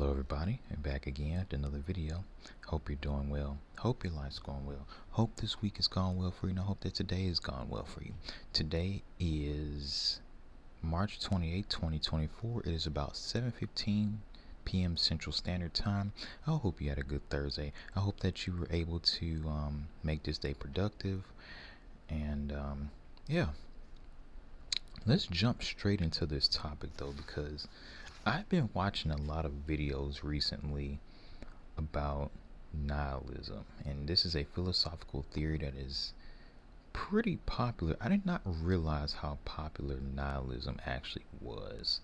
Hello everybody, and back again with another video. Hope you're doing well. Hope your life's going well. Hope this week has gone well for you, and I hope that today has gone well for you. Today is March 28, 2024. It is about 7:15 p.m. Central Standard Time. I hope you had a good Thursday. I hope that you were able to make this day productive. And yeah, let's jump straight into this topic though, because I've been watching a lot of videos recently about nihilism, and this is a philosophical theory that is pretty popular. I did not realize how popular nihilism actually was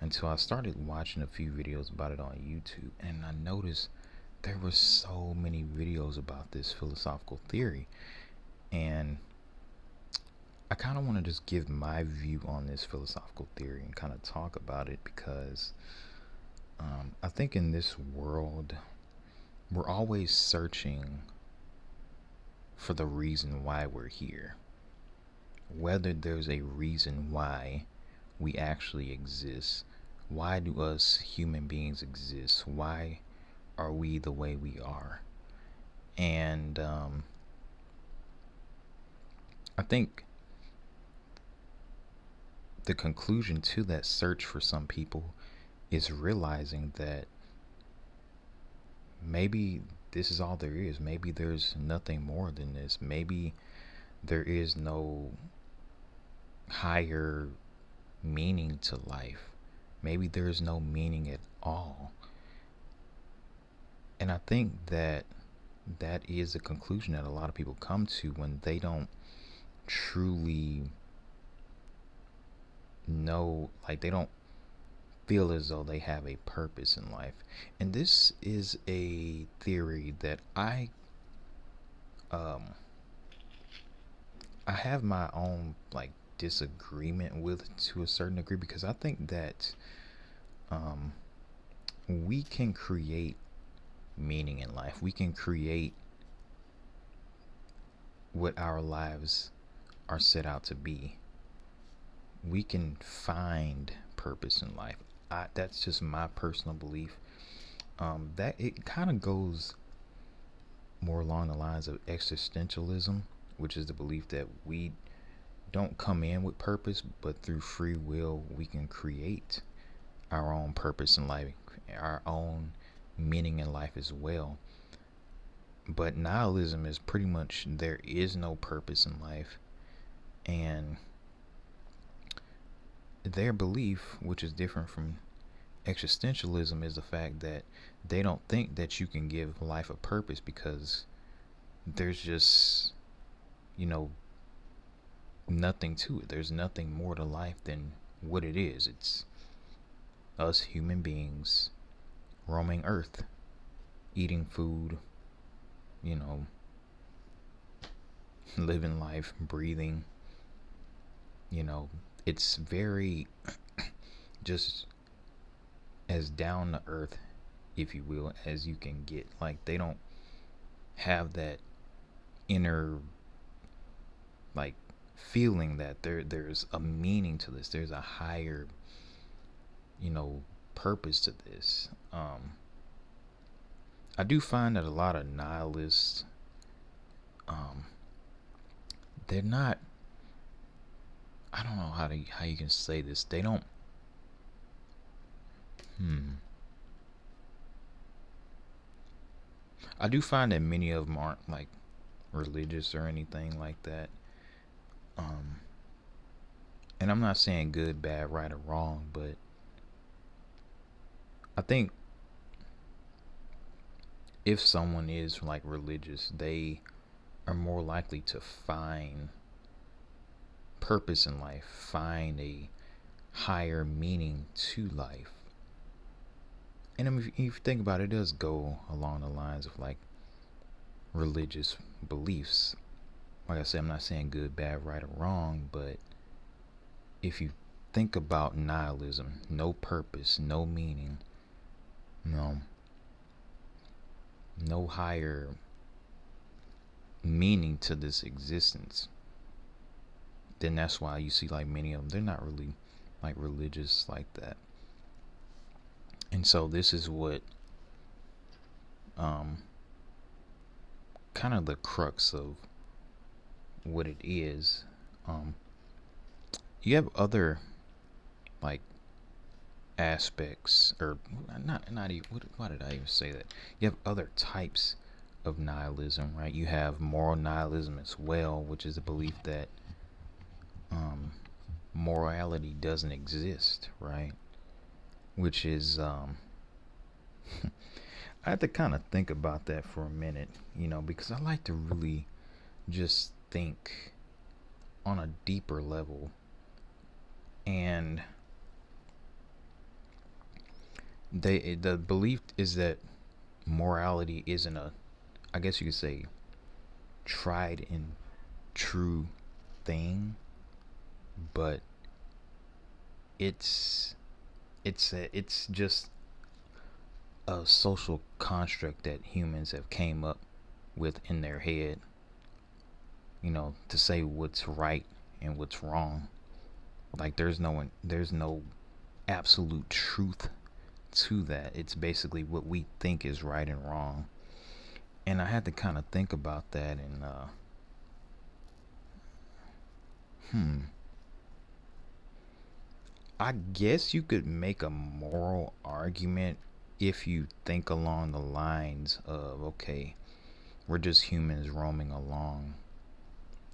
until I started watching a few videos about it on YouTube, and I noticed there were so many videos about this philosophical theory, and I kind of want to just give my view on this philosophical theory and kind of talk about it because I think in this world, we're always searching for the reason why we're here. Whether there's a reason why we actually exist. Why do us human beings exist? Why are we the way we are? And I think the conclusion to that search for some people is realizing that maybe this is all there is. Maybe there's nothing more than this. Maybe there is no higher meaning to life. Maybe there's no meaning at all. And I think that that is a conclusion that a lot of people come to when they don't truly know, like they don't feel as though they have a purpose in life. And this is a theory that I have my own like disagreement with to a certain degree, because I think that we can create meaning in life. We can create what our lives are set out to be. We can find purpose in life. That's just my personal belief. That it kind of goes more along the lines of existentialism, which is the belief that we don't come in with purpose, but through free will we can create our own purpose in life, our own meaning in life as well. But nihilism is pretty much there is no purpose in life, and their belief, which is different from existentialism, is the fact that they don't think that you can give life a purpose because there's just, nothing to it. There's nothing more to life than what it is. It's us human beings roaming earth, eating food, living life, breathing. It's very just as down to earth, if you will, as you can get. Like they don't have that inner like feeling that there's a meaning to this. There's a higher, purpose to this. I do find that a lot of nihilists, they're not. I don't know how you can say this. They don't. I do find that many of them aren't like religious or anything like that. And I'm not saying good, bad, right, or wrong, but I think if someone is like religious, they are more likely to find purpose in life, find a higher meaning to life. And I mean, if you think about it, it does go along the lines of like religious beliefs. Like I said, I'm not saying good, bad, right, or wrong, but if you think about nihilism, no purpose, no meaning, no higher meaning to this existence, then that's why you see like many of them, they're not really like religious like that. And so this is what kind of the crux of what it is. You have other like aspects, or not even, why did I even say that? You have other types of nihilism, right? You have moral nihilism as well, which is the belief that morality doesn't exist, right? Which is I had to kind of think about that for a minute, because I like to really just think on a deeper level. And the belief is that morality isn't I guess you could say, tried and true thing, but it's just a social construct that humans have came up with in their head, to say what's right and what's wrong. Like there's no absolute truth to that. It's basically what we think is right and wrong. And I had to kind of think about that, and I guess you could make a moral argument if you think along the lines of, okay, we're just humans roaming along,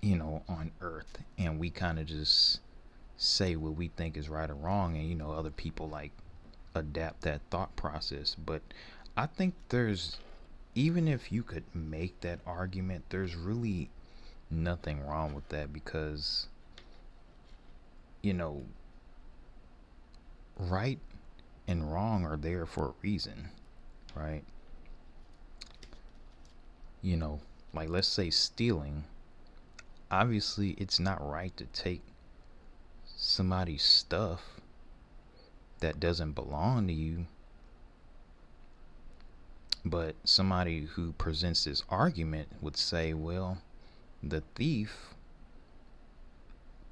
on Earth, and we kind of just say what we think is right or wrong, and other people like adapt that thought process. But I think even if you could make that argument, there's really nothing wrong with that, because right and wrong are there for a reason, right? Like let's say stealing. Obviously, it's not right to take somebody's stuff that doesn't belong to you. But somebody who presents this argument would say, well, the thief,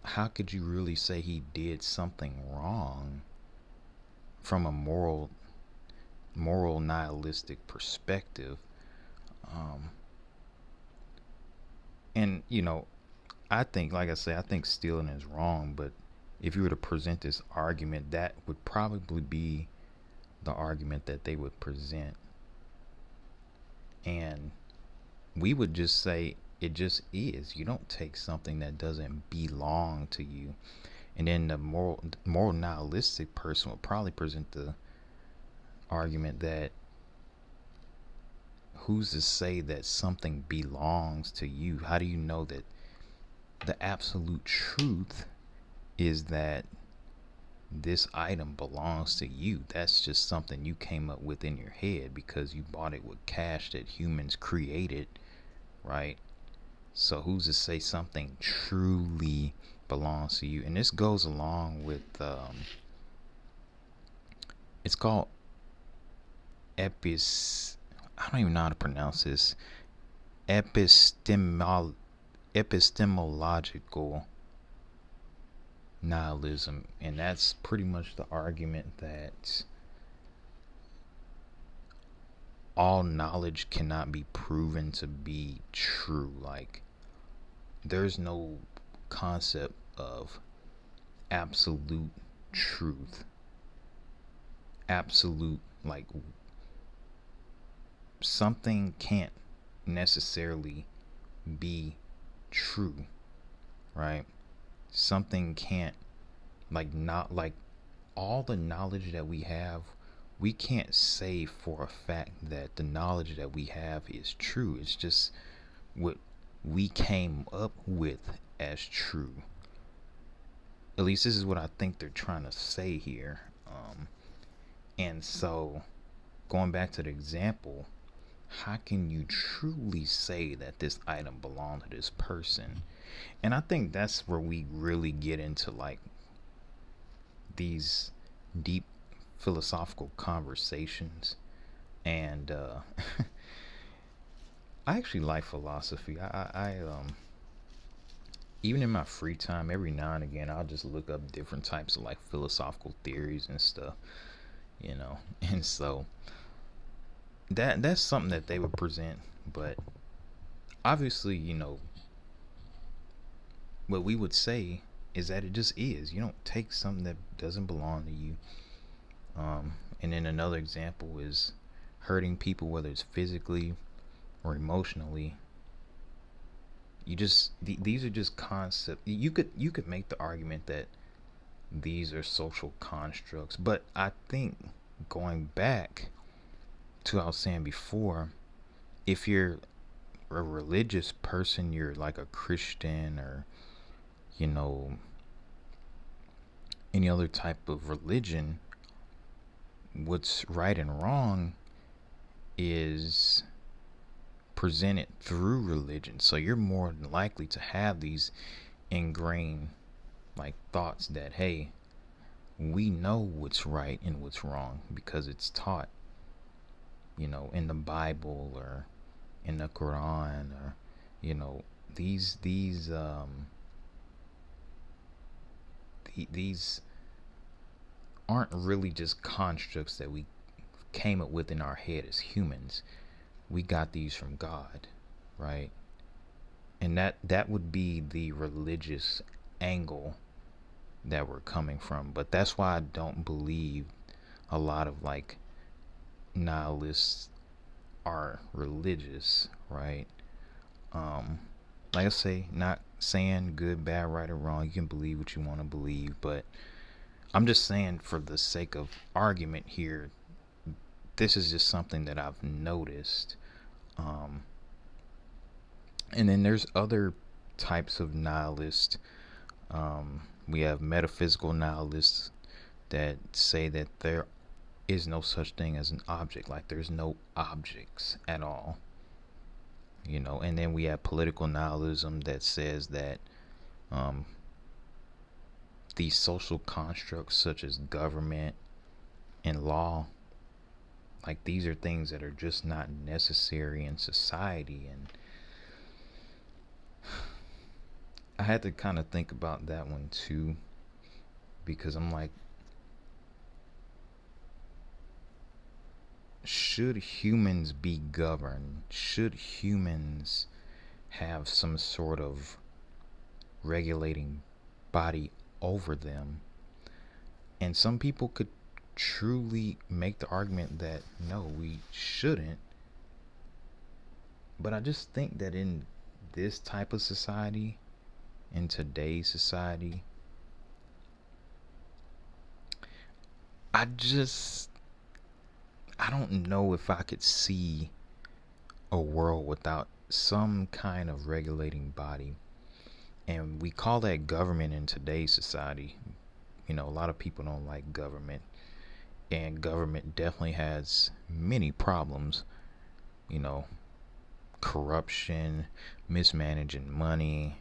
how could you really say he did something wrong from a moral nihilistic perspective? And I think, like I say, I think stealing is wrong, but if you were to present this argument, that would probably be the argument that they would present. And we would just say it just is. You don't take something that doesn't belong to you. And then the moral nihilistic person would probably present the argument that who's to say that something belongs to you? How do you know that the absolute truth is that this item belongs to you? That's just something you came up with in your head because you bought it with cash that humans created, right? So who's to say something truly belongs to you? And this goes along with it's called I don't even know how to pronounce this. Epistemological nihilism, and that's pretty much the argument that all knowledge cannot be proven to be true. Like there's no concept of absolute truth, absolute, like something can't necessarily be true, right? Something can't, not like all the knowledge that we have, we can't say for a fact that the knowledge that we have is true. It's just what we came up with as true. At least this is what I think they're trying to say here. And so going back to the example, how can you truly say that this item belonged to this person? And I think that's where we really get into like these deep philosophical conversations. And I actually like philosophy. I even in my free time, every now and again, I'll just look up different types of like philosophical theories and stuff. And so that's something that they would present. But obviously, what we would say is that it just is. You don't take something that doesn't belong to you. And then another example is hurting people, whether it's physically or emotionally. These are just concepts. You could make the argument that these are social constructs, but I think, going back to what I was saying before, if you're a religious person, you're like a Christian or any other type of religion, what's right and wrong is presented through religion. So you're more than likely to have these ingrained thoughts that, hey, we know what's right and what's wrong because it's taught in the Bible or in the Quran, or these aren't really just constructs that we came up with in our head as humans. We got these from God, right? And that would be the religious angle that we're coming from. But that's why I don't believe a lot of nihilists are religious, right? Like I say, not saying good, bad, right, or wrong. You can believe what you want to believe, but I'm just saying, for the sake of argument here, this is just something that I've noticed. And then there's other types of nihilists. We have metaphysical nihilists that say that there is no such thing as an object, like there's no objects at all. And then we have political nihilism that says that these social constructs such as government and law, these are things that are just not necessary in society. And I had to kind of think about that one too, because I'm like, should humans be governed? Should humans have some sort of regulating body over them? And some people could truly make the argument that no, we shouldn't. But I just think that in this type of society, in today's society, I don't know if I could see a world without some kind of regulating body. And we call that government in today's society. A lot of people don't like government. And government definitely has many problems. Corruption, mismanaging money,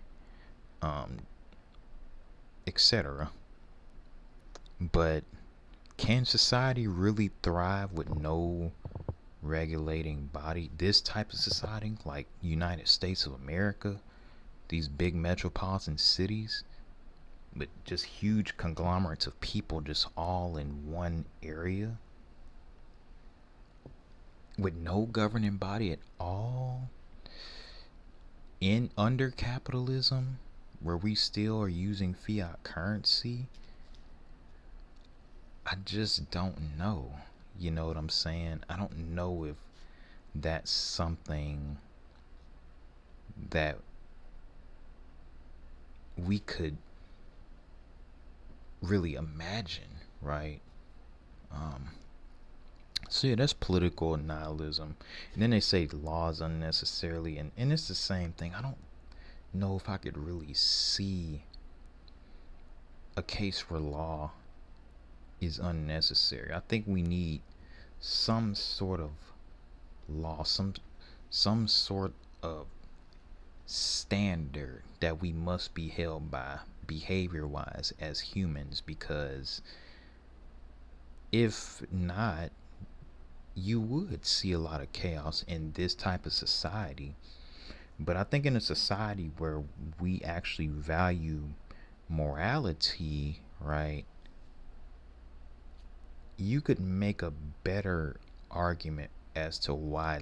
etc. But can society really thrive with no regulating body? This type of society, like United States of America, these big metropolitan cities, but just huge conglomerates of people just all in one area with no governing body at all, under capitalism, where we still are using fiat currency. I just don't know. You know what I'm saying? I don't know if that's something that we could really imagine, right? So yeah, that's political nihilism. And then they say laws unnecessarily, and it's the same thing. I don't know if I could really see a case where law is unnecessary. I think we need some sort of law, some sort of standard that we must be held by behavior wise as humans, because if not, you would see a lot of chaos in this type of society. But I think in a society where we actually value morality, right, you could make a better argument as to why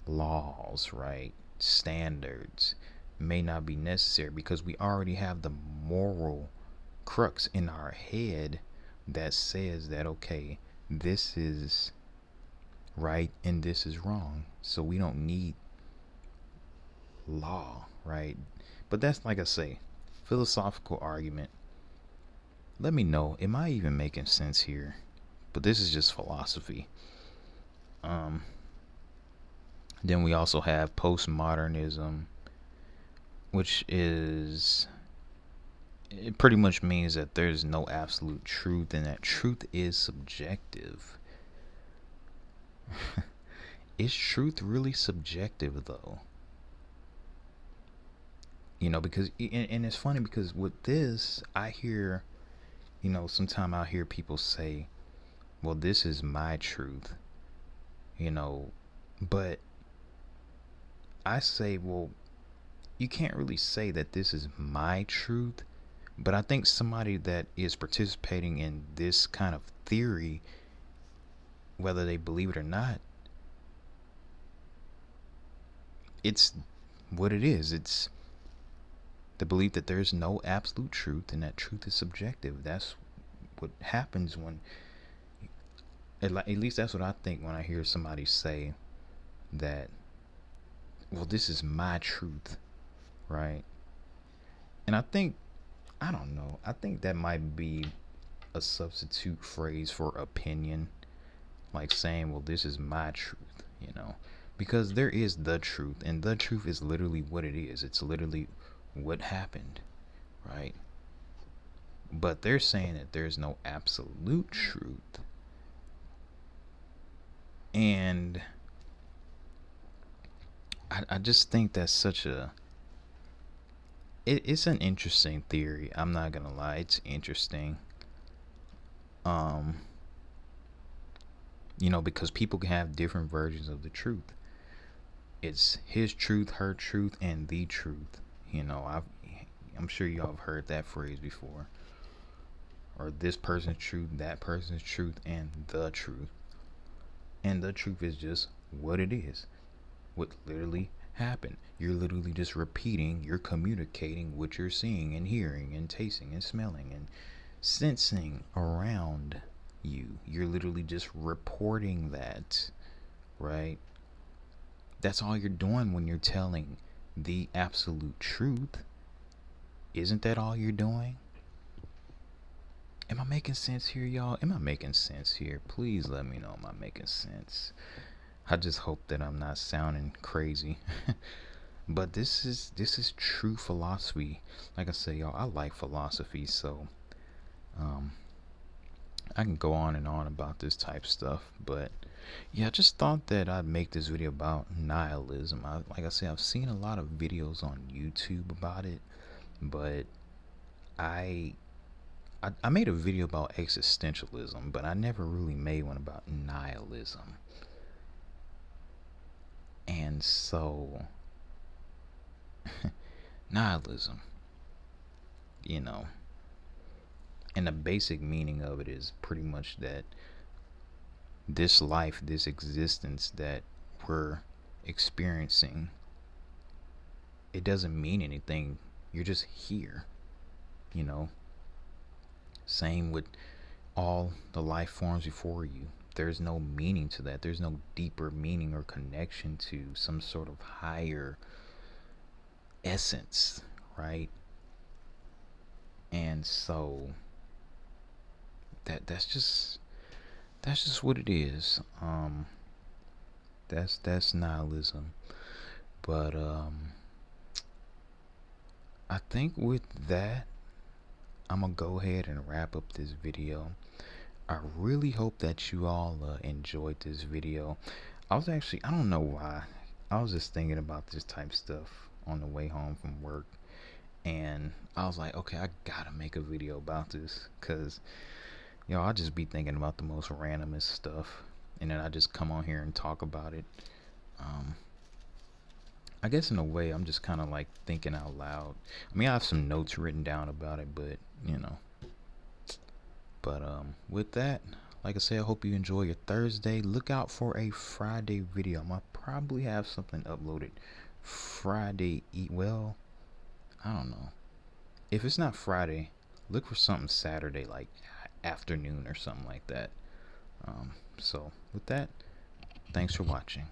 laws, right, standards may not be necessary, because we already have the moral crux in our head that says that, okay, this is right and this is wrong, so we don't need law, right? But that's, like I say, philosophical argument. Let me know, am I even making sense here? But this is just philosophy. Then we also have postmodernism, which is, it pretty much means that there's no absolute truth, and that truth is subjective. Is truth really subjective, though? Because, and it's funny because with this, I hear, sometimes I'll hear people say, well, this is my truth, but I say, well, you can't really say that this is my truth. But I think somebody that is participating in this kind of theory, whether they believe it or not, it's what it is. It's the belief that there's no absolute truth and that truth is subjective. That's what happens when, at least that's what I think when I hear somebody say that, well, this is my truth, right? And I don't know, I think that might be a substitute phrase for opinion, like saying, well, this is my truth, because there is the truth, and the truth is literally what it is. It's literally what happened, right? But they're saying that there's no absolute truth. And I just think that's such a, it's an interesting theory. I'm not gonna lie, it's interesting. Because people can have different versions of the truth. It's his truth, her truth, and the truth. I'm sure y'all have heard that phrase before. Or this person's truth, that person's truth, and the truth. And the truth is just what it is. What literally happened. You're literally just repeating, you're communicating what you're seeing and hearing and tasting and smelling and sensing around you. You're literally just reporting that, right? That's all you're doing when you're telling the absolute truth. Isn't that all you're doing? Am I making sense here, y'all? Am I making sense here? Please let me know, am I making sense? I just hope that I'm not sounding crazy. But this is true philosophy. Like I say, y'all, I like philosophy, so I can go on and on about this type stuff. But yeah, I just thought that I'd make this video about nihilism. Like I say, I've seen a lot of videos on YouTube about it, but I made a video about existentialism, but I never really made one about nihilism. And so, nihilism, and the basic meaning of it is pretty much that this life, this existence that we're experiencing, it doesn't mean anything. You're just here, Same with all the life forms before you. There's no meaning to that. There's no deeper meaning or connection to some sort of higher essence, right? And so that's just what it is. That's nihilism. But I think with that, I'm gonna go ahead and wrap up this video. I really hope that you all enjoyed this video. I don't know why, I was just thinking about this type stuff on the way home from work, and I was like, okay, I gotta make a video about this, because I'll just be thinking about the most randomest stuff, and then I just come on here and talk about it. I guess in a way I'm just kind of like thinking out loud. I mean, I have some notes written down about it, but with that, Like I said, I hope you enjoy your Thursday. Look out for a Friday video. I'll probably have something uploaded Friday. Well, I don't know. If it's not Friday, look for something Saturday, like afternoon or something like that. So with that, thanks for watching.